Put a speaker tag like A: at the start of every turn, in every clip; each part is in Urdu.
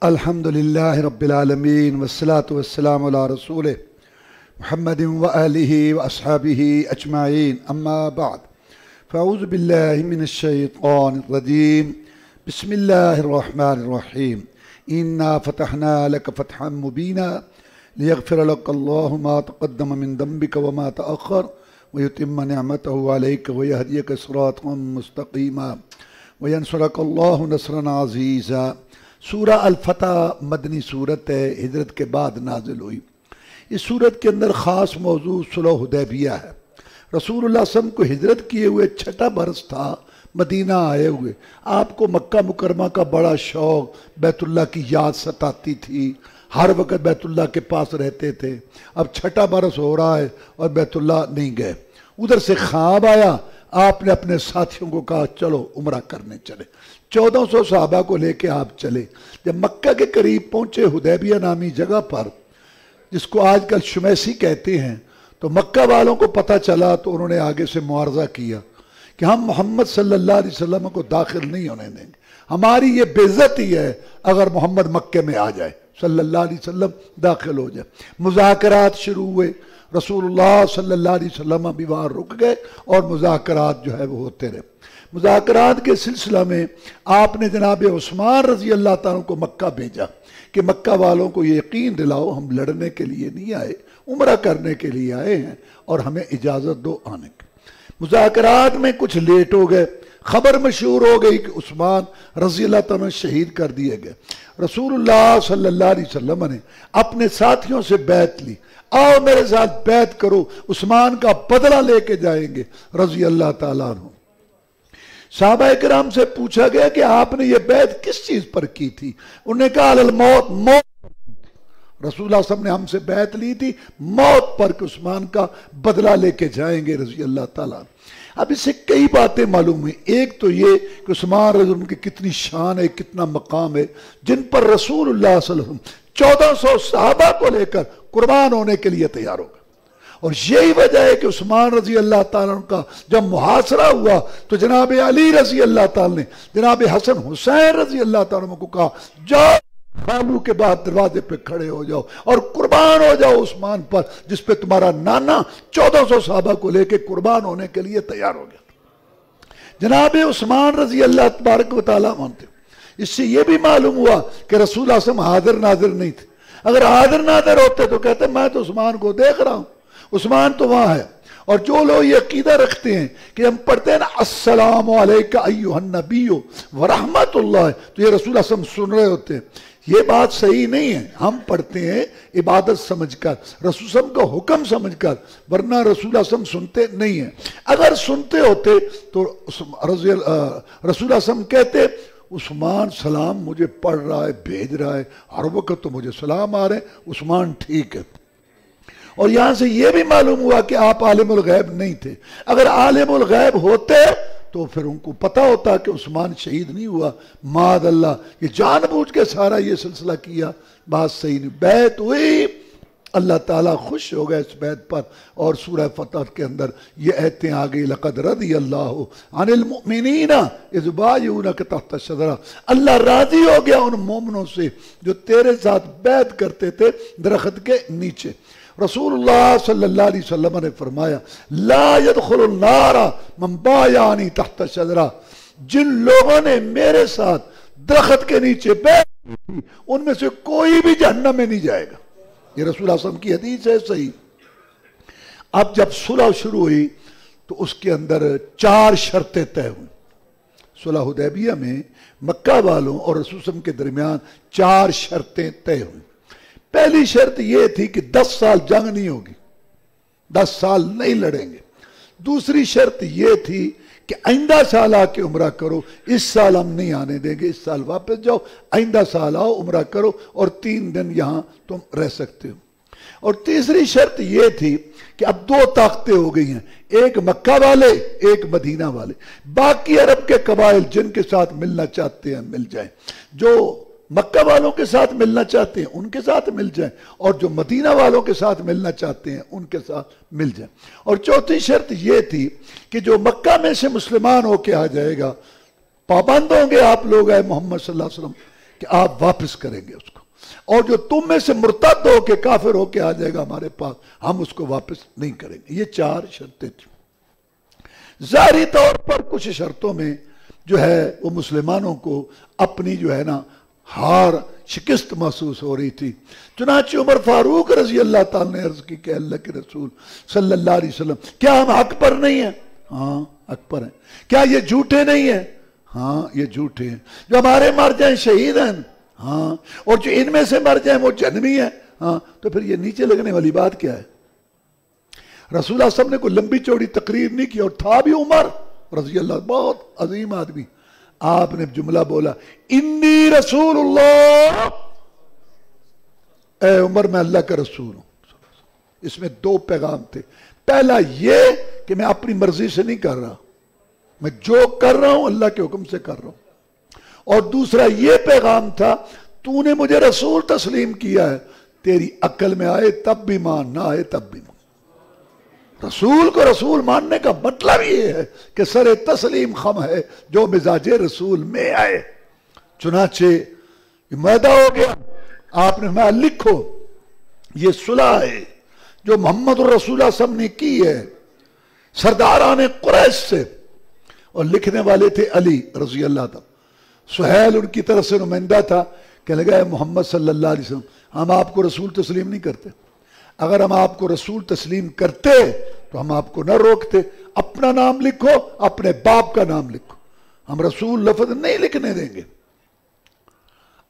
A: الحمدللہ رب العالمین والصلاة والسلام علی رسولہ محمد وآلہ واصحابہ اجمعین اما بعد فاعوذ باللہ من الشیطان الرجیم بسم اللہ الرحمن الرحیم انا فتحنا لک فتحا مبینا لیغفر لک اللہ ما تقدم من ذنبک وما تأخر ویتم نعمته علیک ویہدیک صراطا مستقیما وینصرک اللہ نصرا عزیزا۔ سورہ الفتح مدنی صورت ہے، ہجرت کے بعد نازل ہوئی۔ اس صورت کے اندر خاص موضوع صلح حدیبیہ ہے۔ رسول اللہ صلی اللہ علیہ وسلم کو ہجرت کیے ہوئے 6واں برس تھا، مدینہ آئے ہوئے۔ آپ کو مکہ مکرمہ کا بڑا شوق، بیت اللہ کی یاد ستاتی تھی، ہر وقت بیت اللہ کے پاس رہتے تھے۔ اب 6واں برس ہو رہا ہے اور بیت اللہ نہیں گئے۔ ادھر سے خواب آیا، آپ نے اپنے ساتھیوں کو کہا چلو عمرہ کرنے چلے۔ 1400 صحابہ کو لے کے آپ چلے۔ جب مکہ کے قریب پہنچے حدیبیہ نامی جگہ پر، جس کو آج کل شمیسی کہتے ہیں، تو مکہ والوں کو پتہ چلا تو انہوں نے آگے سے معارضہ کیا کہ ہم محمد صلی اللہ علیہ وسلم کو داخل نہیں ہونے دیں گے، ہماری یہ بے عزتی ہے اگر محمد مکہ میں آ جائے، صلی اللہ علیہ وسلم داخل ہو جائے۔ مذاکرات شروع ہوئے، رسول اللہ صلی اللہ علیہ وسلم بھی وہاں رک گئے اور مذاکرات جو ہے وہ ہوتے رہے۔ مذاکرات کے سلسلہ میں آپ نے جناب عثمان رضی اللہ تعالیٰ کو مکہ بھیجا کہ مکہ والوں کو یہ یقین دلاؤ ہم لڑنے کے لیے نہیں آئے، عمرہ کرنے کے لیے آئے ہیں اور ہمیں اجازت دو آنے کی۔ مذاکرات میں کچھ لیٹ ہو گئے، خبر مشہور ہو گئی کہ عثمان رضی اللہ تعالیٰ شہید کر دیے گئے۔ رسول اللہ صلی اللہ علیہ وسلم نے اپنے ساتھیوں سے بیعت لی، آؤ میرے ساتھ بیعت کرو، عثمان کا بدلہ لے کے جائیں گے رضی اللہ تعالیٰ عنہ۔ صحابہ کرام سے پوچھا گیا کہ آپ نے یہ بیعت کس چیز پر کی تھی؟ انہوں نے کہا الموت، موت پر کی تھی۔ رسول اللہ صلی اللہ علیہ وسلم نے ہم سے بیعت لی تھی موت پر کہ عثمان کا بدلہ لے کے جائیں گے رضی اللہ تعالیٰ۔ اب اس سے کئی باتیں معلوم ہیں۔ ایک تو یہ کہ عثمان رضی اللہ عنہ کی کتنی شان ہے، کتنا مقام ہے، جن پر رسول اللہ صلی اللہ علیہ وسلم 1400 صحابہ کو لے کر قربان ہونے کے لیے تیار ہو گئے۔ اور یہی وجہ ہے کہ عثمان رضی اللہ تعالیٰ عنہ کا جب محاصرہ ہوا تو جناب علی رضی اللہ تعالیٰ نے جناب حسن حسین رضی اللہ تعالیٰ عنہ کو کہا جاؤ خانو کے بعد دروازے پہ کھڑے ہو جاؤ اور قربان ہو جاؤ عثمان پر، جس پہ تمہارا نانا 1400 صحابہ کو لے کے قربان ہونے کے لیے تیار ہو گیا۔ جناب عثمان رضی اللہ تبارک و تعالیٰ مانتے۔ اس سے یہ بھی معلوم ہوا کہ رسول اللہ صلی اللہ علیہ وسلم حاضر ناظر نہیں تھے۔ اگر حاضر ناظر ہوتے تو کہتے میں تو عثمان کو دیکھ رہا ہوں، عثمان تو وہاں ہے۔ اور جو لوگ یہ عقیدہ رکھتے ہیں کہ ہم پڑھتے ہیں نا السلام علیکہ ایھا النبی ورحمت اللہ، تو یہ رسول اللہ صلی اللہ علیہ وسلم سن رہے ہوتے ہیں۔ یہ بات صحیح نہیں ہے۔ ہم پڑھتے ہیں عبادت سمجھ کر، رسول صلی اللہ علیہ وسلم کا حکم سمجھ کر، ورنہ رسول اللہ صلی اللہ علیہ وسلم سنتے نہیں ہیں۔ اگر سنتے ہوتے تو رسول اللہ صلی اللہ علیہ وسلم کہتے عثمان سلام مجھے پڑھ رہا ہے، بھیج رہا ہے، ہر وقت تو مجھے سلام آ رہے ہیں، عثمان ٹھیک ہے۔ اور یہاں سے یہ بھی معلوم ہوا کہ آپ عالم الغیب نہیں تھے۔ اگر عالم الغیب ہوتے تو پھر ان کو پتہ ہوتا کہ عثمان شہید نہیں ہوا، معاذ اللہ، یہ جان بوجھ کے سارا یہ سلسلہ کیا، بات صحیح نہیں۔ بیعت ہوئی، اللہ تعالیٰ خوش ہو گئے اس بیعت پر، اور سورہ فتح کے اندر یہ آیتیں آ گئی لقد رضی اللہ عن المؤمنین اذ بایعونک تحت الشجرہ، اللہ راضی ہو گیا ان مومنوں سے جو تیرے ساتھ بیعت کرتے تھے درخت کے نیچے۔ رسول اللہ صلی اللہ علیہ وسلم نے فرمایا لا يدخل النار من بایعنی تحت الشجرہ، جن لوگوں نے میرے ساتھ درخت کے نیچے بیعت کی تھی ان میں سے کوئی بھی جہنم میں نہیں جائے گا۔ یہ رسول اللہ صلی اللہ علیہ وسلم کی حدیث ہے صحیح۔ اب جب صلح شروع ہوئی تو اس کے اندر 4 شرطیں طے ہوئیں۔ صلح حدیبیہ میں مکہ والوں اور رسول صلی اللہ علیہ وسلم کے درمیان 4 شرطیں طے ہوئیں۔ پہلی شرط یہ تھی کہ 10 سال جنگ نہیں ہوگی، 10 سال نہیں لڑیں گے۔ دوسری شرط یہ تھی کہ آئندہ سال آ کے عمرہ کرو، اس سال ہم نہیں آنے دیں گے، اس سال واپس جاؤ، آئندہ سال آؤ عمرہ کرو اور 3 دن یہاں تم رہ سکتے ہو۔ اور تیسری شرط یہ تھی کہ اب 2 طاقتیں ہو گئی ہیں، ایک مکہ والے ایک مدینہ والے، باقی عرب کے قبائل جن کے ساتھ ملنا چاہتے ہیں مل جائیں، جو مکہ والوں کے ساتھ ملنا چاہتے ہیں ان کے ساتھ مل جائیں، اور جو مدینہ والوں کے ساتھ ملنا چاہتے ہیں ان کے ساتھ مل جائیں۔ اور چوتھی شرط یہ تھی کہ جو مکہ میں سے مسلمان ہو کے آ جائے گا، پابند ہوں گے آپ لوگ اے محمد صلی اللہ علیہ وسلم کہ آپ واپس کریں گے اس کو، اور جو تم میں سے مرتد ہو کے کافر ہو کے آ جائے گا ہمارے پاس، ہم اس کو واپس نہیں کریں گے۔ یہ 4 شرطیں تھیں۔ ظاہری طور پر کچھ شرطوں میں جو ہے وہ مسلمانوں کو اپنی جو ہے نا ہار شکست محسوس ہو رہی تھی۔ چنانچہ عمر فاروق رضی اللہ تعالیٰ نے عرض کی کہ اللہ کے رسول صلی اللہ علیہ وسلم، کیا ہم حق پر نہیں ہیں؟ ہاں حق پر ہیں۔ کیا یہ جھوٹے نہیں ہیں؟ ہاں یہ جھوٹے ہیں۔ جو ہمارے مر جائیں شہید ہیں؟ ہاں۔ اور جو ان میں سے مر جائیں وہ جنمی ہیں؟ ہاں۔ تو پھر یہ نیچے لگنے والی بات کیا ہے؟ رسول اللہ صلی اللہ علیہ وسلم نے کوئی لمبی چوڑی تقریر نہیں کی، اور تھا بھی عمر رضی اللہ، بہت عظیم آدمی۔ آپ نے جملہ بولا، انی رسول اللہ، اے عمر میں اللہ کا رسول ہوں۔ اس میں 2 پیغام تھے۔ پہلا یہ کہ میں اپنی مرضی سے نہیں کر رہا، میں جو کر رہا ہوں اللہ کے حکم سے کر رہا ہوں۔ اور دوسرا یہ پیغام تھا، تو نے مجھے رسول تسلیم کیا ہے، تیری عقل میں آئے تب بھی مان، نہ آئے تب بھی مان۔ رسول کو رسول ماننے کا مطلب یہ ہے کہ سر تسلیم خم ہے جو مزاج رسول میں آئے۔ چنانچہ یہ معاہدہ ہو گیا، آپ نے فرمایا لکھو، یہ صلح ہے جو محمد رسول اللہ صلی اللہ علیہ وسلم نے کی ہے سرداران قریش سے، اور لکھنے والے تھے علی رضی اللہ تعالی۔ سہیل ان کی طرف سے نمائندہ تھا کہ لگا محمد صلی اللہ علیہ وسلم، ہم آپ کو رسول تسلیم نہیں کرتے، اگر ہم آپ کو رسول تسلیم کرتے تو ہم آپ کو نہ روکتے، اپنا نام لکھو، اپنے باپ کا نام لکھو، ہم رسول لفظ نہیں لکھنے دیں گے۔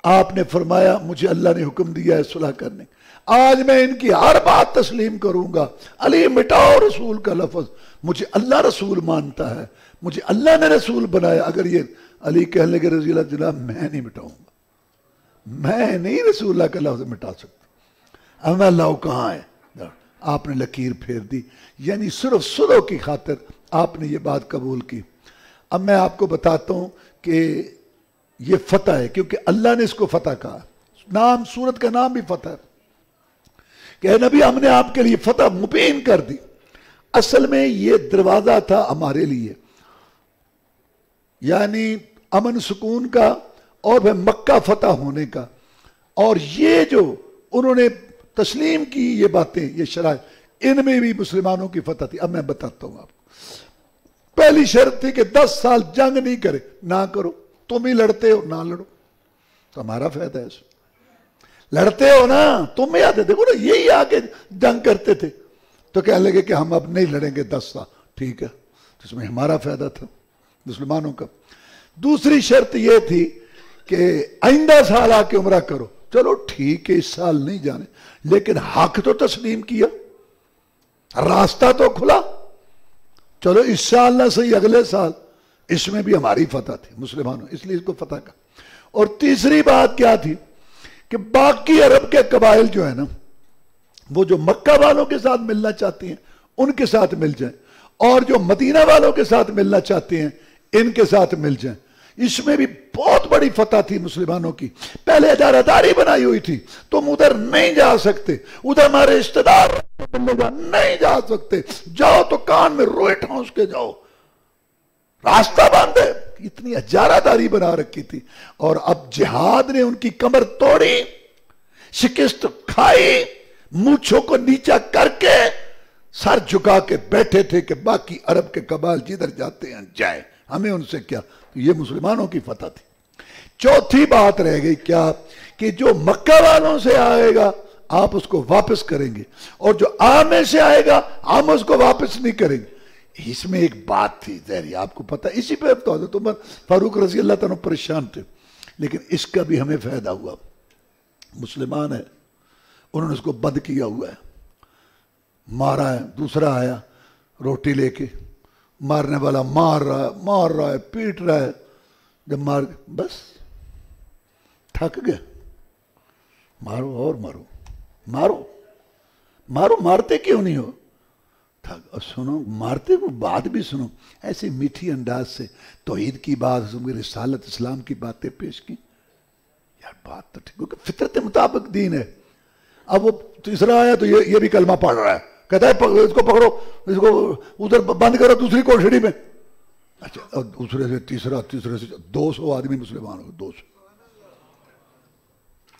A: آپ نے فرمایا مجھے اللہ نے حکم دیا ہے صلح کرنے، آج میں ان کی ہر بات تسلیم کروں گا، علی مٹاؤ رسول کا لفظ، مجھے اللہ رسول مانتا ہے، مجھے اللہ نے رسول بنایا۔ اگر یہ علی کہنے لگے رضی اللہ جناب میں نہیں مٹاؤں گا، میں نہیں رسول اللہ کا لفظ مٹا سکتا، اب اللہ کہاں ہے؟ آپ نے لکیر پھیر دی، یعنی صرف صلح کی خاطر آپ نے یہ بات قبول کی۔ اب میں آپ کو بتاتا ہوں کہ یہ فتح ہے، کیونکہ اللہ نے اس کو فتح کہا، نام سورت کا نام بھی فتح ہے کہ اے نبی ہم نے آپ کے لیے فتح مبین کر دی۔ اصل میں یہ دروازہ تھا ہمارے لیے، یعنی امن سکون کا، اور پھر مکہ فتح ہونے کا، اور یہ جو انہوں نے تسلیم کی یہ باتیں، یہ شرائط، ان میں بھی مسلمانوں کی فتح تھی۔ اب میں بتاتا ہوں آپ کو۔ پہلی شرط تھی کہ 10 سال جنگ نہیں کرے، نہ کرو، تم ہی لڑتے ہو نہ لڑو، تو ہمارا فائدہ ہے اس میں۔ لڑتے ہو نا، تم ہی آتے، دیکھو نا یہی آگے جنگ کرتے تھے، تو کہنے لگے کہ ہم اب نہیں لڑیں گے 10 سال، ٹھیک ہے، اس میں ہمارا فائدہ تھا مسلمانوں کا۔ دوسری شرط یہ تھی کہ آئندہ سال آ کے عمرہ کرو، چلو ٹھیک ہے اس سال نہیں جانے، لیکن حق تو تسلیم کیا، راستہ تو کھلا، چلو اس سال نہ صحیح اگلے سال۔ اس میں بھی ہماری فتح تھی مسلمانوں، اس لیے اس کو فتح کا۔ اور تیسری بات کیا تھی کہ باقی عرب کے قبائل جو ہے نا، وہ جو مکہ والوں کے ساتھ ملنا چاہتی ہیں ان کے ساتھ مل جائیں، اور جو مدینہ والوں کے ساتھ ملنا چاہتے ہیں ان کے ساتھ مل جائیں۔ اس میں بھی بہت بڑی فتح تھی مسلمانوں کی۔ پہلے ادارہ داری بنائی ہوئی تھی، تم ادھر نہیں جا سکتے، ادھر ہمارے رشتہ دار نہیں جا سکتے، جاؤ تو کان میں روئے ٹھونس کے جاؤ، راستہ بند ہے۔ اتنی اجارہ داری بنا رکھی تھی، اور اب جہاد نے ان کی کمر توڑی، شکست کھائی، مونچھوں کو نیچا کر کے سر جھکا کے بیٹھے تھے کہ باقی عرب کے قبائل جدھر جاتے ہیں جائیں، ہمیں ان سے کیا۔ یہ مسلمانوں کی فتح تھی۔ چوتھی بات رہ گئی کیا کہ جو مکہ والوں سے آئے گا آپ اس کو واپس کریں گے، اور جو آنے سے آئے گا ہم اس کو واپس نہیں کریں گے۔ اس میں ایک بات تھی ظاہری، آپ کو پتہ، اسی پہ تو حضرت عمر فاروق رضی اللہ تعالیٰ پریشان تھے، لیکن اس کا بھی ہمیں فائدہ ہوا۔ مسلمان ہے، انہوں نے اس کو بند کیا ہوا ہے، مارا ہے، دوسرا آیا روٹی لے کے، مارنے والا مار رہا ہے پیٹ رہا ہے، جب مار بس تھک گئے، مارو اور مارو مارو مارو، مارتے کیوں نہیں ہو؟ تھک، سنو مارتے کو بات بھی سنو، ایسے میٹھی انداز سے توحید کی بات، رسالت اسلام کی باتیں پیش کی، یار بات تو ٹھیک، کیونکہ فطرت مطابق دین ہے۔ اب وہ تیسرا آیا تو یہ بھی کلمہ پڑھ رہا ہے، کہتا ہے اس کو پکڑو، اس کو ادھر بند کرو دوسری کوٹھڑی میں۔ اچھا، اور دوسرے سے تیسرے سے 200 آدمی مسلمان ہو، 200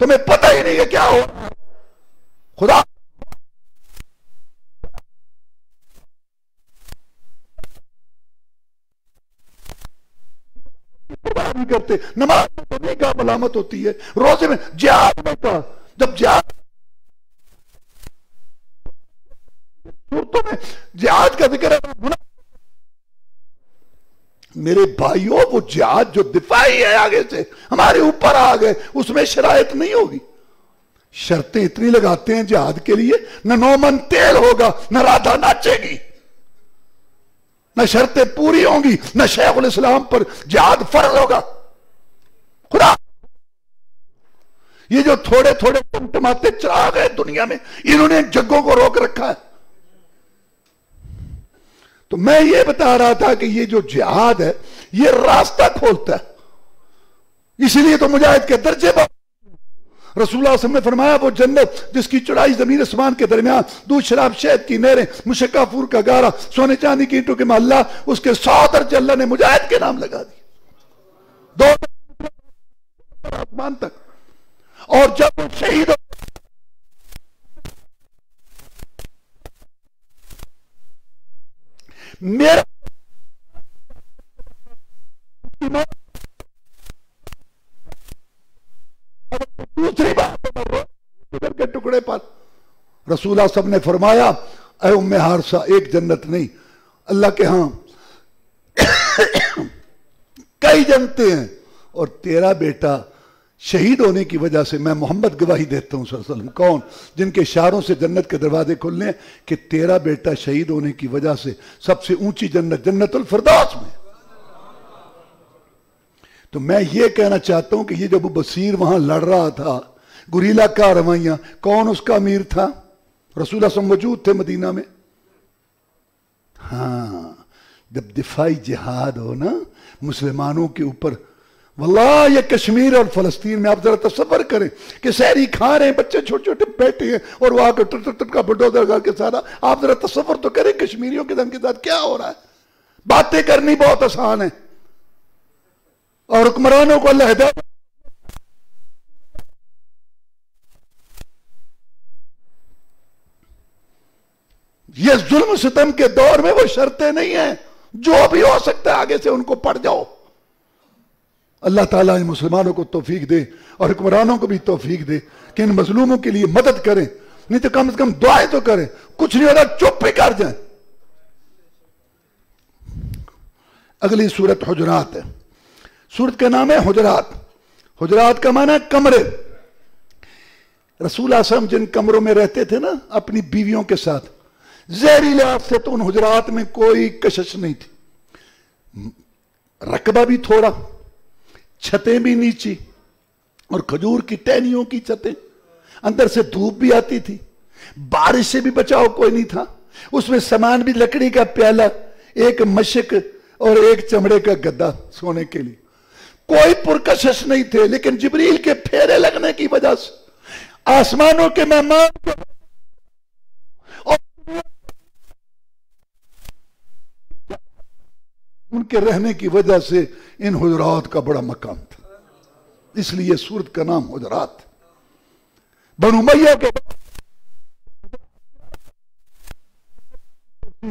A: تمہیں پتہ ہی نہیں ہے کیا ہو رہا ہے. خدا نہیں کرتے. نماز میں تو نہیں کہا ملامت ہوتی ہے, روزے میں, جہاد میں کہا. جب جہاد صورتوں میں جہاد کا ذکر ہے, میرے بھائیوں وہ جہاد جو دفاعی ہے آگے سے ہمارے اوپر آ گئے, اس میں شرائط نہیں ہوگی. شرطیں اتنی لگاتے ہیں جہاد کے لیے, نہ 9 من تیل ہوگا, نہ رادھا ناچے گی, نہ شرطیں پوری ہوں گی, نہ شیخ الاسلام پر جہاد فرض ہوگا. خدا یہ جو تھوڑے تھوڑے ٹمٹماتے چراغ ہیں دنیا میں, انہوں نے جگوں کو روک رکھا ہے. تو میں یہ بتا رہا تھا کہ یہ جو جہاد ہے یہ راستہ کھولتا ہے. اسی لیے تو مجاہد کے درجے پر رسول اللہ صلی اللہ علیہ وسلم نے فرمایا وہ جنت جس کی چوڑائی زمین اسمان کے درمیان, دودھ شراب شہد کی نہریں, مشکا پور کا گارا, سونے چاندی کی اینٹوں کے محلہ, اس کے 100 درجے اللہ نے مجاہد کے نام لگا دی 2 آسمان تک. اور جب وہ شہید ہو میرا دوسری بات کے ٹکڑے پر رسول اللہ صلی اللہ علیہ وسلم نے فرمایا اے ام حارثہ ایک جنت نہیں, اللہ کے ہاں کئی جنتیں ہیں, اور تیرا بیٹا شہید ہونے کی وجہ سے میں محمد گواہی دیتا ہوں صلی اللہ علیہ وسلم, کون, جن کے اشاروں سے جنت کے دروازے کھلنے ہیں, کہ تیرا بیٹا شہید ہونے کی وجہ سے سب سے اونچی جنت جنت الفردوس میں. تو میں یہ کہنا چاہتا ہوں کہ یہ جب بصیر وہاں لڑ رہا تھا گریلا کارروائیاں, کون اس کا امیر تھا؟ رسول اللہ صلی اللہ علیہ وسلم موجود تھے مدینہ میں. ہاں جب دفاعی جہاد ہو نا مسلمانوں کے اوپر, واللہ یہ کشمیر اور فلسطین میں آپ ذرا تصور کریں کہ سحری کھا رہے ہیں بچے چھوٹے چھوٹے بیٹھے ہیں اور وہ آ کے ٹٹ کا بلڈوزر کر کے سارا, آپ ذرا تصور تو کریں کشمیریوں کے دم کے ساتھ کیا ہو رہا ہے. باتیں کرنی بہت آسان ہے اور حکمرانوں کو اللہ ہدایت. یہ ظلم ستم کے دور میں وہ شرطیں نہیں ہیں, جو بھی ہو سکتا ہے آگے سے ان کو پڑھ جاؤ. اللہ تعالیٰ ان مسلمانوں کو توفیق دے اور حکمرانوں کو بھی توفیق دے کہ ان مظلوموں کے لیے مدد کریں, نہیں تو کم از کم دعائیں تو کریں. کچھ نہیں ہوتا چپ ہی کر جائیں. اگلی سورت حجرات ہے. سورت کا نام ہے حجرات. حجرات کا معنی ہے کمرے. رسول اللہ صلی اللہ علیہ وسلم جن کمروں میں رہتے تھے نا اپنی بیویوں کے ساتھ, ظاہری لحاظ سے تو ان حجرات میں کوئی کشش نہیں تھی, رقبہ بھی تھوڑا, چھتیں بھی نیچی, اور کھجور کی ٹہنیوں کی چھتیں, اندر سے دھوپ بھی آتی تھی, بارش سے بھی بچاؤ کوئی نہیں تھا. اس میں سامان بھی لکڑی کا پیالہ, ایک مشک اور ایک چمڑے کا گدا سونے کے لیے. کوئی پرکشش نہیں تھے, لیکن جبریل کے پھیرے لگنے کی وجہ سے آسمانوں کے مہمان اور ان کے رہنے کی وجہ سے ان حجرات کا بڑا مقام تھا. اس لیے سورت کا نام حجرات. بنو امیہ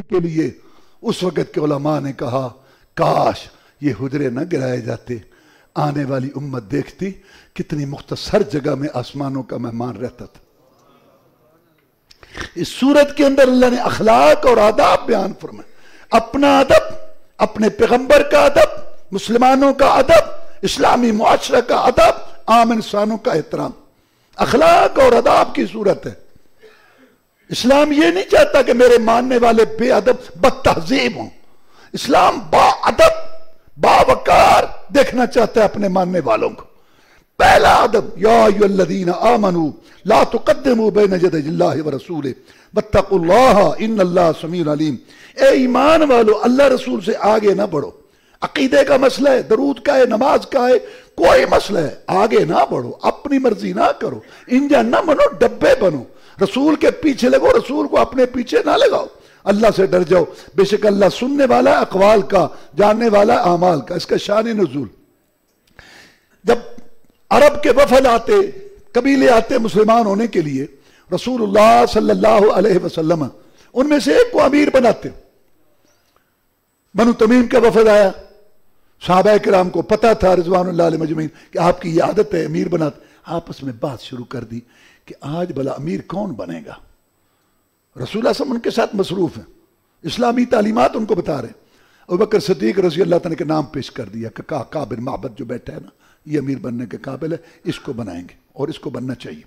A: کے لیے اس وقت کے علماء نے کہا کاش یہ حجرے نہ گرائے جاتے, آنے والی امت دیکھتی کتنی مختصر جگہ میں آسمانوں کا مہمان رہتا تھا. اس سورت کے اندر اللہ نے اخلاق اور آداب بیان فرمائے. اپنا ادب, اپنے پیغمبر کا ادب, مسلمانوں کا ادب, اسلامی معاشرہ کا ادب, عام انسانوں کا احترام. اخلاق اور آداب کی صورت ہے. اسلام یہ نہیں چاہتا کہ میرے ماننے والے بے ادب بد تہذیب ہوں. اسلام با ادب با وقار دیکھنا چاہتا ہے اپنے ماننے والوں کو. پہلا ادب, یا ایھا الذین آمنوا لا تقدموا بین یدی اللہ ورسولہ واتقوا اللہ ان اللہ سمیع علیم. اے ایمان والو, اللہ رسول سے آگے نہ بڑھو. عقیدے کا مسئلہ ہے, درود کا ہے, نماز کا ہے, کوئی مسئلہ ہے, آگے نہ بڑھو, اپنی مرضی نہ کرو, انجن نہ بنو, ڈبے بنو. رسول کے پیچھے لگو, رسول کو اپنے پیچھے نہ لگاؤ. اللہ سے ڈر جاؤ, بے شک اللہ سننے والا ہے اقوال کا, جاننے والا ہے اعمال کا. اس کا شان نزول, جب عرب کے وفد آتے قبیلے آتے مسلمان ہونے کے لیے، رسول صلی اللہ علیہ وسلم ان میں سے ایک کو امیر بناتے۔ بنو تمیم کا وفد آیا، صحابہ کرام کو پتا تھا رضوان اللہ علیہ مجمعین کہ آپ کی یہ عادت ہے امیر بناتے، آپس میں بات شروع کر دی کہ آج بھلا امیر کون بنے گا؟ رسول اللہ صلی اللہ علیہ وسلم ان کے ساتھ مصروف ہیں، اسلامی تعلیمات ان کو بتا رہے ہیں۔ ابوبکر صدیق رضی اللہ تعالیٰ کے نام پیش کر دیا کہ کعب بن معبد جو بیٹھا ہے نا، یہ امیر بننے کے قابل ہے، اس کو بنائیں گے اور اس کو بننا چاہیے۔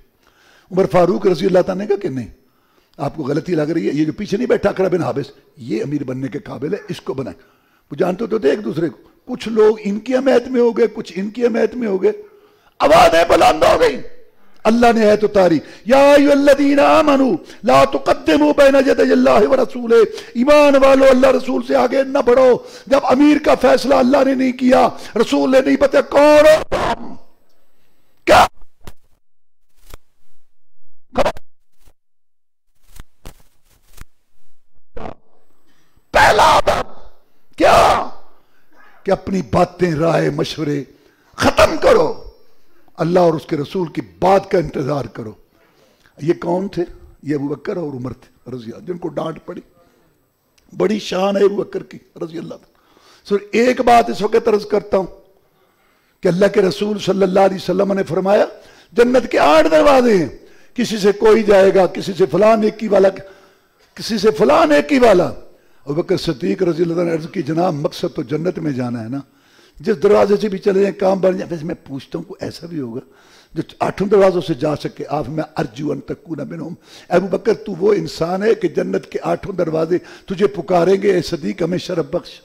A: عمر فاروق رضی اللہ تعالیٰ نے کہا کہ نہیں، آپ کو غلطی لگ رہی ہے، یہ جو پیچھے نہیں بیٹھا اقرا بن حابس، یہ امیر بننے کے قابل ہے، اس کو بنائیں۔ وہ جانتے تو تھے ایک دوسرے کو، کچھ لوگ ان کی حمایت میں ہو گئے، کچھ ان کی حمایت میں ہو گئے، آوازیں بلند ہو گئی۔ اللہ نے آیت اتاری، یا ایھا الذین آمنوا لا تقدموا بین یدی اللہ ورسولہ، ایمان والو اللہ رسول سے آگے نہ بڑھو۔ جب امیر کا فیصلہ اللہ نے نہیں کیا، رسول نے نہیں بتایا، کون ہو تم؟ کیا پہلا بات کیا کہ اپنی باتیں، رائے، مشورے ختم کرو، اللہ اور اس کے رسول کی بات کا انتظار کرو۔ یہ کون تھے؟ یہ ابوبکر اور عمر تھے رضی اللہ، جن کو ڈانٹ پڑی۔ بڑی شان ہے ابوبکر کی رضی اللہ عنہ۔ صرف ایک بات اس وقت عرض کرتا ہوں کہ اللہ کے رسول صلی اللہ علیہ وسلم نے فرمایا جنت کے 8 دروازے ہیں، کسی سے کوئی جائے گا، کسی سے فلاں نیکی والا، کسی سے فلاں نیکی والا۔ ابوبکر صدیق رضی اللہ عنہ نے عرض کی، جناب مقصد تو جنت میں جانا ہے نا، جس دروازے سے بھی چلے جائیں کام بن جائے۔ ویسے میں پوچھتا ہوں کوئی ایسا بھی ہوگا جو 8 دروازوں سے جا سکے؟ آپ میں ارجو ان تکون منہم۔ ابوبکر تو وہ انسان ہے کہ جنت کے 8 دروازے تجھے پکاریں گے، اے صدیق ہمیں شرف بخش،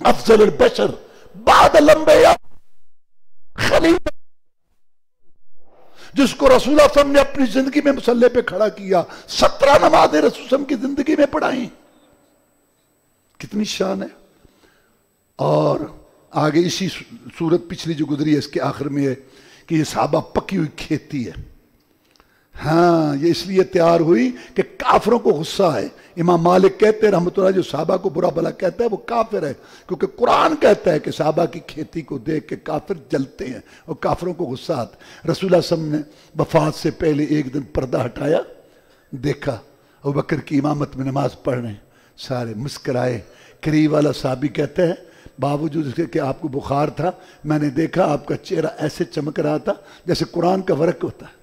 A: افضل البشر بعد الانبیاء، خلیفہ جس کو رسول اللہ صلی اللہ علیہ وسلم نے اپنی زندگی میں مصلی پہ کھڑا کیا، 17 نمازیں رسول صلی اللہ علیہ وسلم کی زندگی میں پڑھائیں۔ کتنی شان ہے۔ اور آگے اسی صورت پچھلی جو گزری ہے اس کے آخر میں ہے کہ یہ صحابہ پکی ہوئی کھیتی ہے۔ ہاں، یہ اس لیے تیار ہوئی کہ کافروں کو غصہ ہے۔ امام مالک کہتے ہیں رحمۃ اللہ، جو صحابہ کو برا بھلا کہتا ہے وہ کافر ہے، کیونکہ قرآن کہتا ہے کہ صحابہ کی کھیتی کو دیکھ کے کافر جلتے ہیں اور کافروں کو غصہ آتا ہے۔ رسول اللہ صلی اللہ علیہ وسلم نے وفات سے پہلے ایک دن پردہ ہٹایا، دیکھا ابوبکر کی امامت میں نماز پڑھ رہے ہیں، سارے مسکرائے۔ قریب والا صحابی کہتے ہیں باوجود اس کے کہ آپ کو بخار تھا، میں نے دیکھا آپ کا چہرہ ایسے چمک رہا تھا جیسے قرآن کا ورق ہوتا ہے۔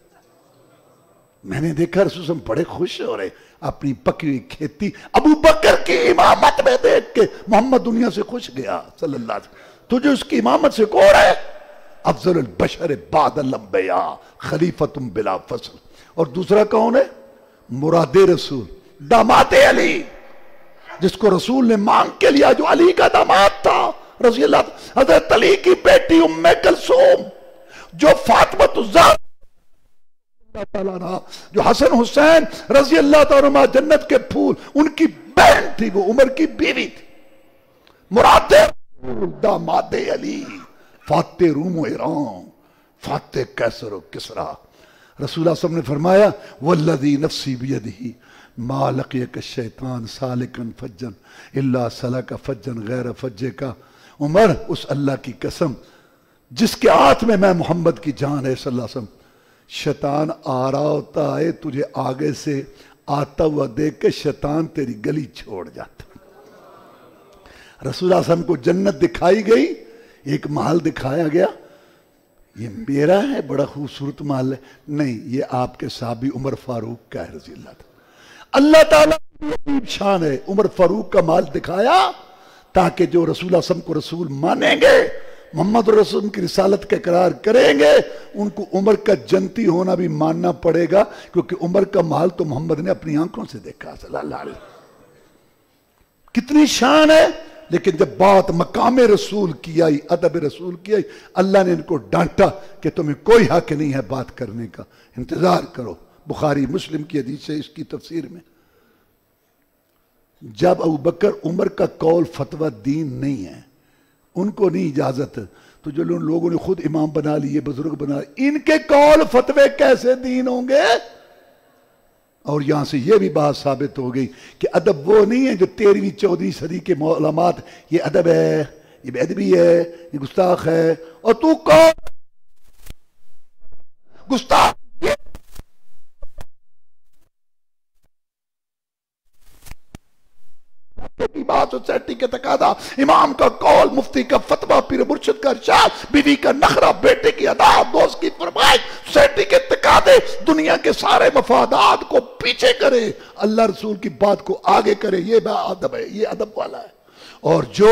A: میں نے دیکھا رسول صلی اللہ علیہ وسلم بڑے خوش ہو رہے، اپنی پکی ہوئی کھیتی ابو بکر کی امامت میں دیکھ کے محمد دنیا سے خوش گیا صلی اللہ علیہ وسلم۔ تجھے اس کی امامت سے کون ہے؟ افضل البشر بعد الانبیاء، خلیفۃ بلا فصل۔ اور دوسرا کون ہے؟ مراد رسول، داماد علی، جس کو رسول نے مانگ کے لیا، جو علی کا داماد تھا رضی اللہ عنہ، حضرت علی کی بیٹی ام کلثوم، جو فاطمۃ الزہرا اللہ تعالیٰ عنہ، جو حسن حسین رضی اللہ تعالیٰ عنہ جنت کے پھول، ان کی بہن تھی، وہ عمر کی بیوی تھی۔ مراد داماد علی، فاتح روم و ایران، فاتح کیسر و کسرا۔ رسول اللہ صلی اللہ علیہ وسلم نے فرمایا والذی نفسی بیدہ ما لقیک الشیطان سالکا فجا الا سلک فجا غیر فجے کا۔ عمر، اس اللہ کی قسم جس کے ہاتھ میں میں محمد کی جان ہے صلی اللہ علیہ وسلم، شیطان آ رہا ہوتا ہے تجھے آگے سے آتا ہوا دیکھ کے شیطان تیری گلی چھوڑ جاتا۔ رسول اللہ صلی اللہ علیہ وسلم کو جنت دکھائی گئی، ایک محل دکھایا گیا، یہ میرا ہے، بڑا خوبصورت محل ہے، نہیں، یہ آپ کے صحابی عمر فاروق کا ہے رضی اللہ تعالیٰ۔ اللہ تعالیٰ کی عجیب شان ہے، عمر فاروق کا محل دکھایا تاکہ جو رسول اللہ صلی اللہ علیہ وسلم کو رسول مانیں گے، محمد رسول کی رسالت کا اقرار کریں گے، ان کو عمر کا جنتی ہونا بھی ماننا پڑے گا، کیونکہ عمر کا محل تو محمد نے اپنی آنکھوں سے دیکھا صلی اللہ علیہ وسلم۔ کتنی شان ہے۔ لیکن جب بات مقام رسول کی آئی، ادب رسول کی آئی، اللہ نے ان کو ڈانٹا کہ تمہیں کوئی حق نہیں ہے بات کرنے کا، انتظار کرو۔ بخاری مسلم کی حدیث ہے اس کی تفسیر میں، جب ابوبکر عمر کا قول فتویٰ دین نہیں ہے، ان کو نہیں اجازت، تو جو لوگوں نے خود امام بنا لیے، بزرگ بنا لیے، ان کے قول فتوے کیسے دین ہوں گے؟ اور یہاں سے یہ بھی بات ثابت ہو گئی کہ ادب وہ نہیں ہے جو 13ویں 14ویں صدی کے علماء، یہ ادب ہے، یہ بے ادبی ہے، یہ گستاخ ہے، اور تو کون گستاخ یہ کی بات سوسائٹی کے تقاضا، امام کا قول، مفتی کا فتویٰ، پیر مرشد کا ارشاد، بیوی کا نخرہ، بیٹے کی ادا، دوست کی فرمائش، سوسائٹی کے تقاضے، دنیا کے سارے مفادات کو پیچھے کرے، اللہ رسول کی بات کو آگے کرے، یہ ادب ہے، یہ ادب والا ہے۔ اور جو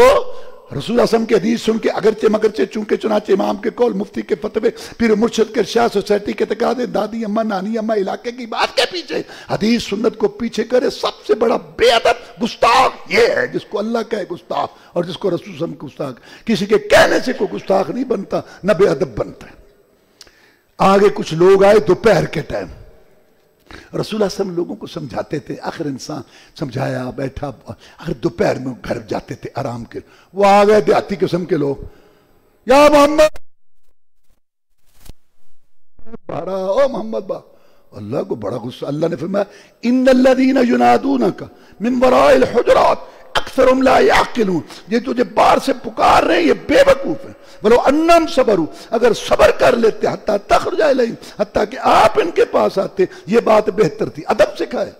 A: رسول اللہ صلی اللہ علیہ وسلم کی حدیث سن کے اگرچہ مگرچہ چونکہ چنانچہ امام کے قول، مفتی کے فتوے، پیر مرشد کے ارشاد، سوسائٹی کے تقاضے، دادی اماں، نانی اماں، علاقے کی بات کے پیچھے حدیث سنت کو پیچھے کرے، سب سے بڑا بے ادب گستاخ یہ ہے، جس کو اللہ کہے گستاخ اور جس کو رسول صلی اللہ علیہ وسلم گستاخ۔ کسی کے کہنے سے کوئی گستاخ نہیں بنتا، نہ بے ادب بنتا ہے۔ آگے کچھ لوگ آئے دوپہر کے ٹائم، رسول اللہ صلی اللہ علیہ وسلم لوگوں کو سمجھاتے تھے، آخر انسان سمجھایا بیٹھا، اگر دوپہر میں گھر جاتے تھے آرام کے، وہ آ گئے دیہاتی قسم کے لوگ، یا محمد بارا، او محمد با، اللہ کو بڑا غصہ، اللہ نے فرمایا ان الذین ینادونک من وراء الحجرات اکثرهم لا یعقلون، یہ تجھے باہر سے پکار رہے ہیں، یہ بے وقوف ہیں، ولو انہم صبروا، اگر صبر کر لیتے حتی تخرج الیہم، حتی کہ آپ ان کے پاس آتے، یہ بات بہتر تھی۔ ادب سکھائے،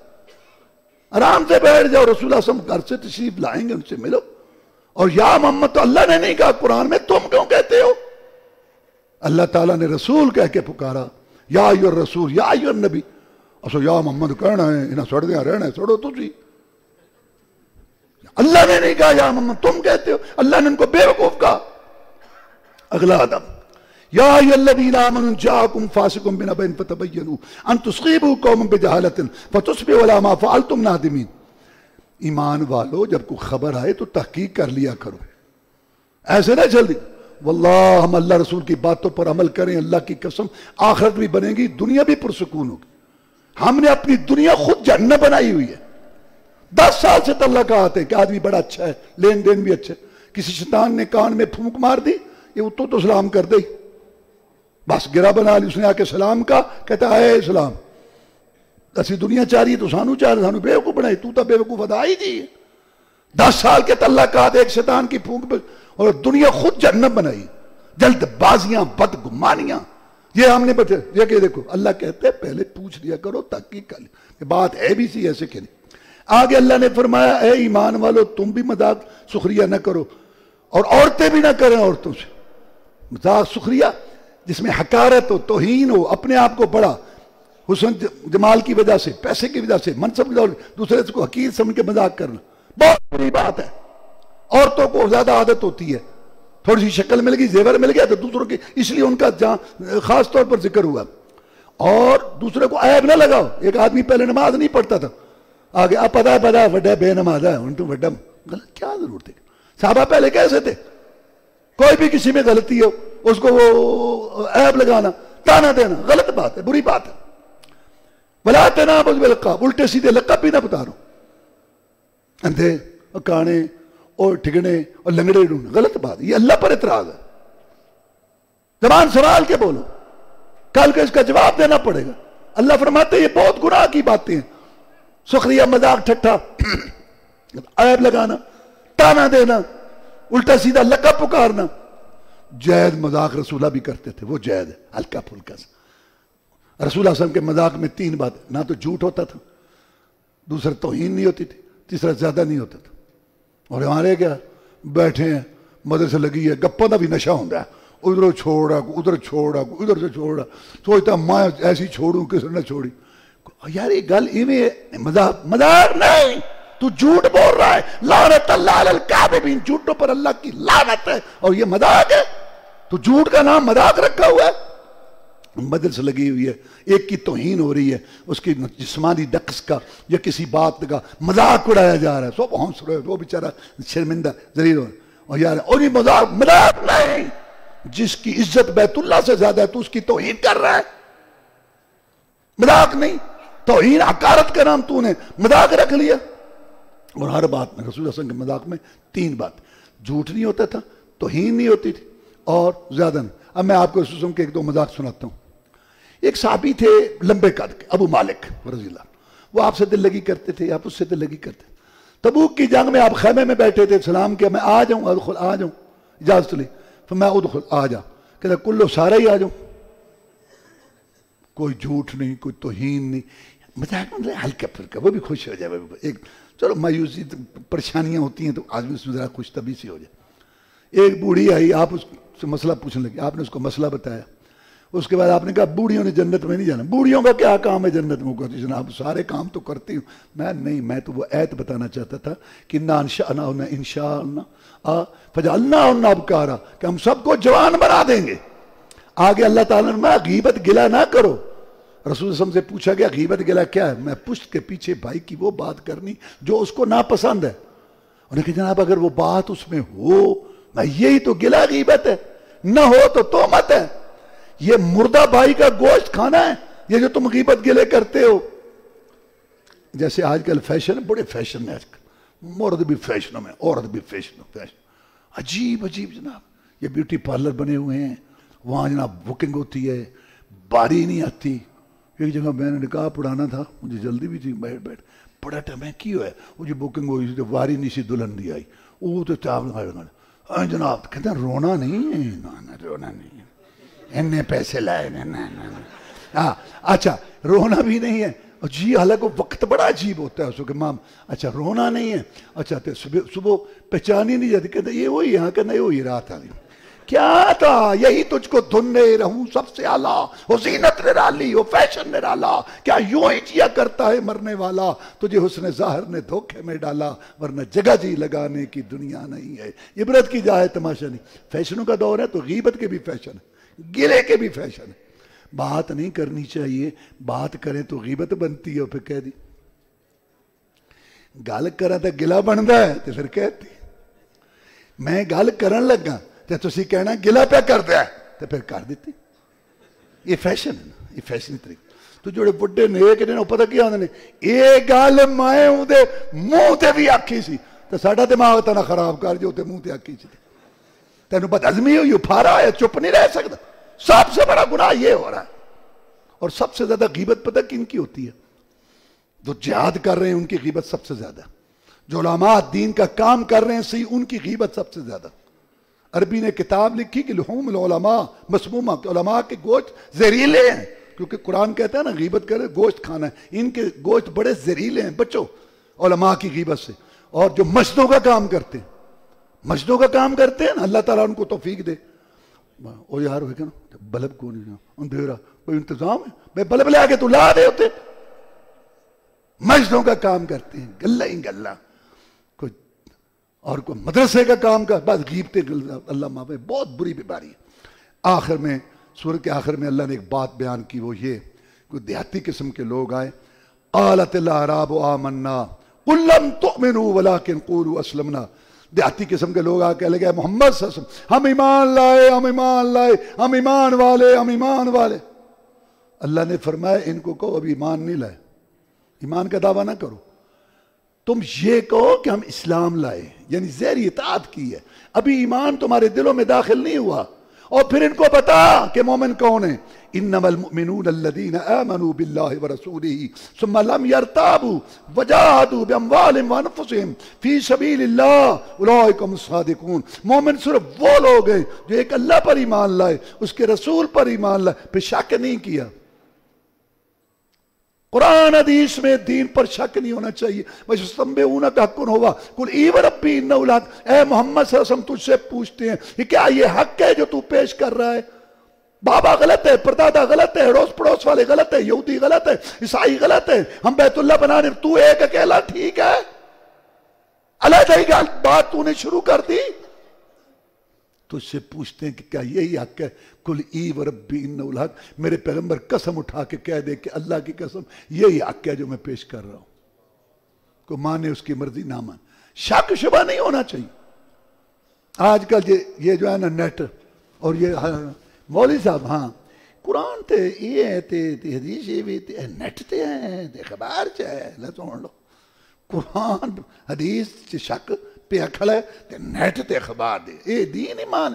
A: آرام سے بیٹھ جاؤ، رسول اللہ صلی اللہ علیہ وسلم گھر سے تشریف لائیں گے، ان سے ملو۔ اور یا محمد تو اللہ نے نہیں کہا قرآن میں، تم کیوں کہتے ہو؟ اللہ تعالیٰ نے رسول کہہ کے پکارا، یا ایھا الرسول یا ایھا النبی، اسو یا محمد کہنا ہے، انہیں سڑ دیا رہنا ہے، سڑو تجھی، اللہ نے نہیں کہا یا محمد، تم کہتے ہو، اللہ نے ان کو بے وقوف کہا۔ اگلا ادب، یا ایھا الذین آمنوا ان جاءکم فاسق بنبأ فتبینوا ان تصیبوا قوما بجہالۃ فتصبحوا علی ما فعلتم نادمین۔ ایمان والو جب کوئی خبر آئے تو تحقیق کر لیا کرو، ایسے نہ جلدی۔ واللہ ہم اللہ رسول کی باتوں پر عمل کریں، اللہ کی قسم آخرت بھی بنے گی، دنیا بھی پرسکون ہوگی۔ ہم نے اپنی دنیا خود جہنم بنائی ہوئی ہے۔ 10 سال سے تعلقات ہے کہ آدمی بڑا اچھا ہے، لین دین بھی اچھا ہے، کسی شیطان نے کان میں پھونک مار دی، یہ تو سلام کر دے، بس گرا بنا لی، اس نے آ کے سلام کا کہتا ہے اے سلام، اسی دنیا چاہ رہی ہے تو سانو چاہ رہی، سانو بے وقوف بنائی، تو بے وقوف ادا ہی دی۔ 10 سال کے تعلقات ایک شیطان کی پھونک پہ، اور دنیا خود جہنم بنائی، جلد بازیاں، بدگمانیاں، یہ ہم نے بچے، یہ کہ دیکھو اللہ کہتے ہیں پہلے پوچھ لیا کرو، تحقیق کر لیا کہ بات ہے بھی سی ایسے کہ نہیں۔ آگے اللہ نے فرمایا اے ایمان والو تم بھی مذاق سخریہ نہ کرو، اور عورتیں بھی نہ کریں عورتوں سے مذاق سخریہ جس میں حقارت ہو، توہین ہو، اپنے آپ کو بڑا حسن جمال کی وجہ سے، پیسے کی وجہ سے، منصب کی وجہ سے دوسرے کو حقیر سمجھ کے مذاق کرنا بہت بری بات ہے۔ عورتوں کو زیادہ عادت ہوتی ہے، تھوڑی سی شکل مل گئی، زیور مل گیا تو دوسروں کی، اس لیے ان کا جہاں خاص طور پر ذکر ہوا۔ اور دوسرے کو عیب نہ لگاؤ، ایک آدمی پہلے نماز نہیں پڑھتا تھا، آگے اب پتا وڈا بے نماز ہے، ان تو وڈا غلط، کیا ضرورت ہے؟ صحابہ پہلے کیسے تھے؟ کوئی بھی کسی میں غلطی ہو اس کو وہ عیب لگانا، تانا دینا غلط بات ہے، بری بات ہے۔ ولا تنابذوا بالالقاب، الٹے سیدھے لقب بھی نہ بتانا، اندھے اور کانے اور ٹھگنے اور لنگڑے ڈھونڈنے، غلط بات ہے، یہ اللہ پر اعتراض ہے۔ زبان سنبھال کے بولو، کل کو اس کا جواب دینا پڑے گا۔ اللہ فرماتے ہیں یہ بہت گناہ کی باتیں ہیں، سخریہ، مذاق، ٹھٹھا، عیب لگانا، تانا دینا، الٹا سیدھا لقب پکارنا۔ جید مذاق رسول اللہ بھی کرتے تھے، وہ جید ہے ہلکا پھلکا سا۔ رسول اللہ صلی اللہ علیہ وسلم کے مذاق میں 3 باتیں، نہ تو جھوٹ ہوتا تھا، دوسرا توہین نہیں ہوتی تھی، تیسرا زیادہ نہیں ہوتا تھا۔ اور ہمارے کیا بیٹھے ہیں، مدرسے لگی ہے، گپوں کا بھی نشہ ہوتا ہے، ادھر چھوڑا ادھر چھوڑا ادھر سے چھوڑا، سوچتا میں ایسی چھوڑوں کسی نے چھوڑی۔ یار یہ گل ایویں مذاق نہیں، تو جھوٹ بول رہا ہے، لعنت اللہ علی الکاذبین، جھوٹوں پر اللہ کی لعنت ہے، اور یہ مذاق ہے، تو جھوٹ کا نام مذاق رکھا ہوا ہے۔ مدرسے لگی ہوئی ہے، ایک کی توہین ہو رہی ہے، اس کی جسمانی نقص کا یا کسی بات کا مذاق اڑایا جا رہا ہے، سب ہنس رہے، وہ بیچارہ شرمندہ ذلیل ہو رہا ہے، اور یار اور یہ مذاق نہیں، جس کی عزت بیت اللہ سے زیادہ ہے تو اس کی توہین کر رہا ہے، مذاق نہیں، توہین حقارت کا نام تو نے مذاق رکھ لیا۔ اور ہر بات میں رسول اللہ صلی اللہ علیہ وسلم کے مذاق میں 3 بات، جھوٹ نہیں ہوتا تھا، توہین نہیں ہوتی تھی، اور زیادہ نہیں۔ اب میں آپ کو رسول اللہ علیہ وسلم کے 1-2 مذاق سناتا ہوں۔ ایک صحابی تھے لمبے قد کے، ابو مالک رضی اللہ، وہ آپ سے دل لگی کرتے تھے، آپ اس سے دل لگی کرتے تھے۔ تبوک کی جنگ میں آپ خیمے میں بیٹھے تھے، سلام کیا میں آ جاؤں، ادخل آ جاؤں، اجازت لی، پھر میں ادخل آ جا، کہتا کلو سارا ہی آ جاؤں، کوئی جھوٹ نہیں، کوئی توہین نہیں، مذاق میں ہلکا پھلکا، وہ بھی خوش ہو جائے، ایک چلو مایوسی پریشانیاں ہوتی ہیں تو آدمی اس میں ذرا خوش طبی سے ہو جائے۔ ایک بوڑھی آئی، آپ اس سے مسئلہ پوچھنے لگے، آپ نے اس کو مسئلہ بتایا، اس کے بعد آپ نے کہا بوڑھیوں نے جنت میں نہیں جانا، بوڑھیوں کا کیا کام ہے جنت میں؟ کہتی جناب سارے کام تو کرتی ہوں میں، نہیں میں تو وہ ایت بتانا چاہتا تھا کہ نا انشاءنا انشاءنا فجعلناہن ابکارا، کہ ہم سب کو جوان بنا دیں گے۔ آگے اللہ تعالیٰ نے غیبت گلہ نہ کرو۔ رسول صلی اللہ علیہ وسلم سے پوچھا گیا غیبت گلہ کیا ہے؟ میں پشت کے پیچھے بھائی کی وہ بات کرنی جو اس کو ناپسند ہے۔ انہوں نے کہا جناب اگر وہ بات اس میں ہو، میں یہی تو گلہ غیبت ہے، نہ ہو تو تہمت ہے۔ یہ مردہ بھائی کا گوشت کھانا ہے یہ جو تم غیبت گلے کرتے ہو؟ جیسے آج کل فیشن، بڑے فیشن میں آج کل، مرد بھی فیشنوں میں، عورت بھی فیشن، عجیب عجیب جناب۔ یہ بیوٹی پارلر بنے ہوئے ہیں، وہاں جناب بکنگ ہوتی ہے، باری نہیں آتی۔ ایک جگہ میں نے نکاح پڑھانا تھا، مجھے جلدی بھی تھی، بیٹھ بڑا ٹائم ہے کی ہوئے وہ جو بکنگ ہوئی تھی، واری نہیں سی دلہن دی آئی، وہ تو چاول جناب کہتے ہیں رونا نہیں ہے، نا رونا نہیں ہے، انہیں پیسے لائے نا، اچھا رونا بھی نہیں ہے جی، حالانکہ وقت بڑا عجیب ہوتا ہے اس کو، مام اچھا رونا نہیں ہے، اچھا صبح پہچان ہی نہیں جاتی، کہتے یہ وہی یہاں کہ نہیں وہی رات آ گئی، کیا تھا یہی تجھ کو دھننے رہوں سب سے اعلیٰ، وہ زینت نرالی، وہ فیشن نرالا، کیا یوں ہی جیا کرتا ہے مرنے والا، تجھے حسن ظاہر نے دھوکے میں ڈالا، ورنہ جگہ جی لگانے کی دنیا نہیں ہے۔ عبرت کی جائے تماشا نہیں۔ فیشنوں کا دور ہے تو غیبت کے بھی فیشن ہے، گلے کے بھی فیشن ہے۔ بات نہیں کرنی چاہیے، بات کریں تو غیبت بنتی ہے، پھر کہہ دی گل کرا تو گلا بنتا ہے، تو پھر کہتی میں گل کرن لگا تو تسی کہنا گلا پہ کر دیا تو پھر کر دیتی۔ یہ فیشن ہے نا، یہ فیشنی طریقہ۔ تو جوڑے بڑے نیک نے وہ پتہ کیا آدھے نے یہ گل میں ہوں دے منہ تے بھی آکھی سی، تو ساڑھا دماغ تا نہ خراب کر جو تے منہ تے آکھی سی، تینوں بدعزمی ہوئی، پھارا ہے، چپ نہیں رہ سکتا۔ سب سے بڑا گناہ یہ ہو رہا ہے۔ اور سب سے زیادہ غیبت پتہ کن کی ہوتی ہے؟ جو جہاد کر رہے ہیں ان کی غیبت سب سے زیادہ، جو علماء دین کا کام کر رہے ہیں صحیح ان کی غیبت سب سے زیادہ۔ عربی نے کتاب لکھی کہ لحوم العلماء مسمومہ، کہ علماء کے گوشت زہریلے ہیں، کیونکہ قرآن کہتا ہے نا غیبت کرے گوشت کھانا ہے، ان کے گوشت بڑے زہریلے ہیں، بچو علماء کی غیبت سے۔ اور جو مسجدوں کا کام کرتے ہیں، مسجدوں کا کام کرتے ہیں نا، اللہ تعالیٰ ان کو توفیق دے۔ او یار ہوئے کہ نا بلب کو نہیں اندھیرا، کوئی انتظام ہے بھائی بلب لے آگے تو لا دے ہوتے۔ مسجدوں کا کام کرتے ہیں، گلہ ہی گلہ، کوئی اور کوئی مدرسے کا کام کر، بس غیبتے اللہ معاف، بہت بری بیماری ہے۔ آخر میں سورۃ کے آخر میں اللہ نے ایک بات بیان کی، وہ یہ کوئی دیہاتی قسم کے لوگ آئے، قالت الاعراب آمنا قل لم تؤمنوا ولکن قولوا اسلمنا۔ دیہاتی قسم کے لوگ آ کے لگے محمد صلی اللہ علیہ وسلم ہم ایمان لائے، ہم ایمان لائے، ہم ایمان والے، ہم ایمان والے۔ اللہ نے فرمایا ان کو کہو ابھی ایمان نہیں لائے، ایمان کا دعویٰ نہ کرو، تم یہ کہو کہ ہم اسلام لائے، یعنی زہری اطاعت کی ہے، ابھی ایمان تمہارے دلوں میں داخل نہیں ہوا۔ اور پھر ان کو بتا کہ مومن کون ہے، انما المؤمنون الذین آمنوا باللہ ورسولہ ثم لم یرتابوا وجاہدوا باموالہم وانفسہم فی سبیل اللہ اولئک هم الصادقون۔ مومن صرف وہ لوگ ہیں جو ایک اللہ پر ایمان لائے، اس کے رسول پر ایمان لائے، پھر شک نہیں کیا۔ قرآن حدیث میں دین پر شک نہیں ہونا چاہیے۔ وَيَسْتَنبِئُونَكَ حَقٌّ هُوَ قُلْ اِی وَرَبِّی إِنَّهُ لَحَقٌّ۔ اے محمد صلی اللہ علیہ وسلم تجھ سے پوچھتے ہیں کہ کیا یہ حق ہے جو تو پیش کر رہا ہے؟ بابا غلط ہے، پردادا غلط ہے، اڑوس پڑوس والے غلط ہے، یہودی غلط ہے، عیسائی غلط ہے، ہم بیت اللہ بنانے، تو ایک اکیلا ٹھیک ہے؟ علیحدہ ہی بات تو نے شروع کر دی۔ تجھ سے پوچھتے ہیں کہ کیا یہی حق ہے؟ قل ای وربی انہ الحق، میرے پیغمبر قسم اٹھا کے کہہ دے کہ اللہ کی قسم یہی حق ہے جو میں پیش کر رہا ہوں۔ کوئی مانے اس کی مرضی، نہ مان، شک شبہ نہیں ہونا چاہیے۔ آج کل یہ جو ہے نا نیٹ اور یہ مولوی صاحب ہاں قرآن تے یہ ہے تے حدیث یہ بھی تے نیٹ تے ہیں تے خبر چاہے لے سن لو، قرآن حدیث سے شک پہ کھڑا ہے تے نیٹ تے خبر دے، اے دین ایمان۔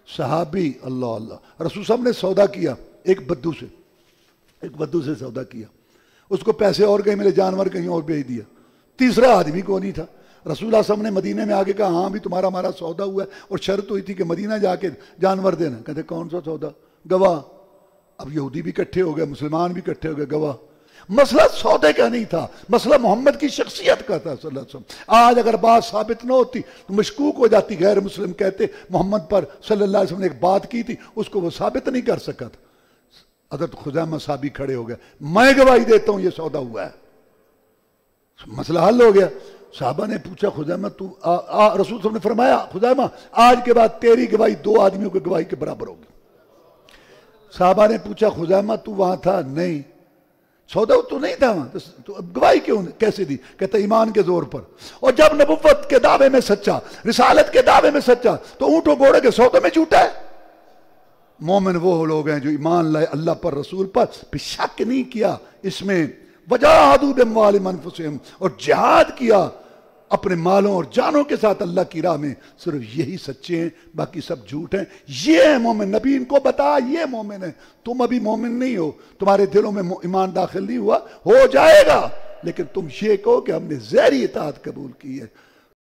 A: صحابی اللہ اللہ رسول صاحب نے سودا کیا ایک بدو سے سودا کیا، اس کو پیسے اور کہیں ملے، جانور کہیں اور بھیج دیا، تیسرا آدمی کو نہیں تھا۔ رسول اللہ صلی اللہ علیہ وسلم نے مدینہ میں آگے کہا ہاں بھی تمہارا ہمارا سودا ہوا ہے، اور شرط ہوئی تھی کہ مدینہ جا کے جانور دینا۔ کہتے کون سا سودا؟ گواہ اب یہودی بھی اکٹھے ہو گئے، مسلمان بھی اکٹھے ہو گئے گواہ. مسئلہ سودے کا نہیں تھا، مسئلہ محمد کی شخصیت کا تھا صلی اللہ علیہ وسلم. آج اگر بات ثابت نہ ہوتی تو مشکوک ہو جاتی. غیر مسلم کہتے محمد پر صلی اللہ علیہ وسلم نے ایک بات کی تھی، اس کو وہ ثابت نہیں کر سکا تھا. حضرت خزیمہ صحابی کھڑے ہو گئے، میں گواہی دیتا ہوں یہ سودا ہوا ہے. مسئلہ حل ہو گیا. صحابہ نے پوچھا خزیمہ تو رسول صلی اللہ علیہ وسلم نے فرمایا خزیمہ آج کے بعد تیری گواہی 2 آدمیوں کی گواہی کے برابر ہوگی. صحابہ نے پوچھا خزیمہ تو وہاں تھا؟ نہیں. سودا تو نہیں تھا وہاں، تو اب گواہی کیوں کیسے دی؟ کہتا ایمان کے زور پر. اور جب نبوت کے دعوے میں سچا، رسالت کے دعوے میں سچا، تو اونٹ و گھوڑے کے سودے میں جھوٹا ہے. مومن وہ لوگ ہیں جو ایمان لائے اللہ پر، رسول پر، پھر شک نہیں کیا اس میں. وجاہدوا باموالہم وانفسہم، اور جہاد کیا اپنے مالوں اور جانوں کے ساتھ اللہ کی راہ میں. صرف یہی سچے ہیں، باقی سب جھوٹ ہیں. یہ ہے مومن. نبی ان کو بتا یہ مومن ہے. تم ابھی مومن نہیں ہو، تمہارے دلوں میں ایمان داخل نہیں ہوا، ہو جائے گا، لیکن تم یہ کہو کہ ہم نے ظاہری اطاعت قبول کی ہے.